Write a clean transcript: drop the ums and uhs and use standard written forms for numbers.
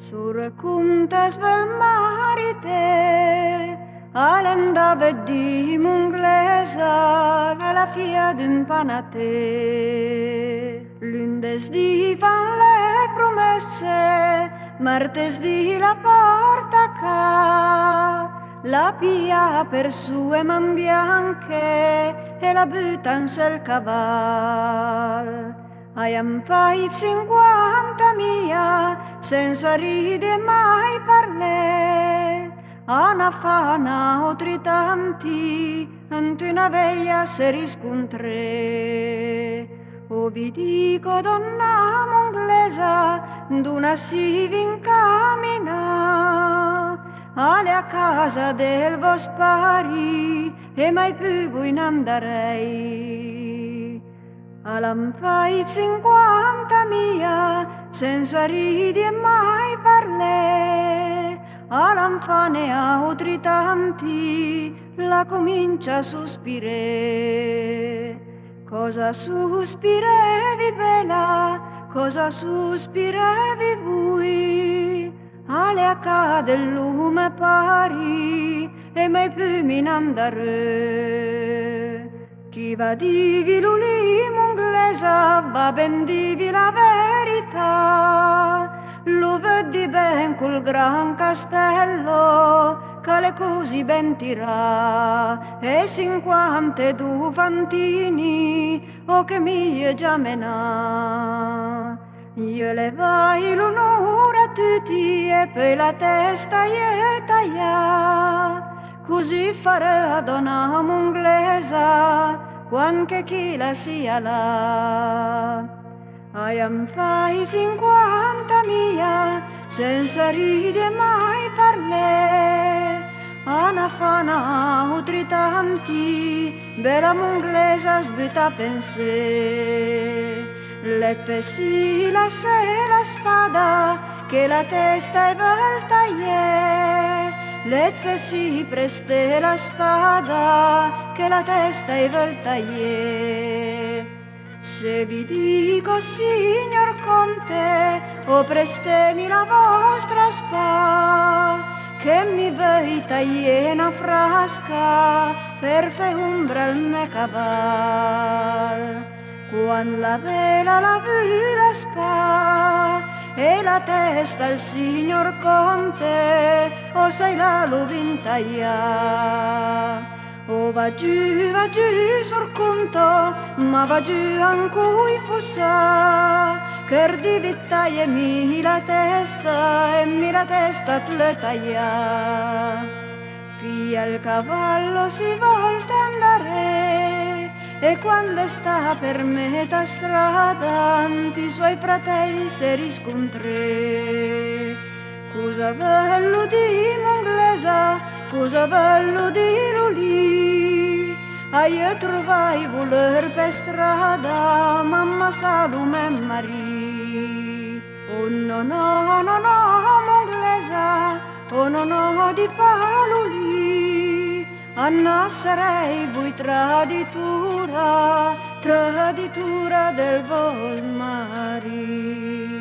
Sur cuntes vel marite, alenda veddi munglesa, la fia d'un panate. Lundes di fan le promesse, martes di la porta ca, la pia per sue man bianche e la butan sel caval. Aiam fai 50.000 senza ride mai parlé, ana fana otri tanti, ante una veia se riscontré. O vi dico donna monglesa, d'una si vincamina, ale a casa del vos pari, e mai più voi n'andarei. Alam fai 50.000 senza ridi e mai parlé, alam fane a otri tanti, la comincia a sospirare. Cosa sospirevi bella, cosa sospirevi voi, ale a cade il lume pari, e mai più mi n'andare. Chi va divi l'ulim inglesa, va ben divi la verità, lo vedi ben col gran castello, che le così ben tirà, e 52 fantini, o che mi è già menà. Io le vai l'onore a tutti, e poi la testa è tagliata, così farà donna monglesa, quanche chi la sia là. Aiam fai 50.000 senza ride mai parlé, ana fana otri tanti, bella monglesa sbuta pensé. Let pessi la se la spada, che la testa è volta let fessi preste la spada, che la testa è volta Se vi dico, signor conte, o prestemi la vostra spada, che mi vei taglie una frasca per fe umbra al me caval. Quando la vela la vu la spa e la testa al signor conte, o sai la lovintaglia. O va giù sul conto, ma va giù anche i fossa, che di vittaie mi la testa e mi la testa te taglia. Pia il cavallo si volta andare, e quando sta per metà strada, anti i suoi fratelli si riscontrè. Cosa bello di monglesa, cosa bello di lulì, io trovai voler per strada mamma Salome e Marie. Oh no no no no monglesa, oh no no di paluli, Anna sarei voi traditura, traditura del vol mari.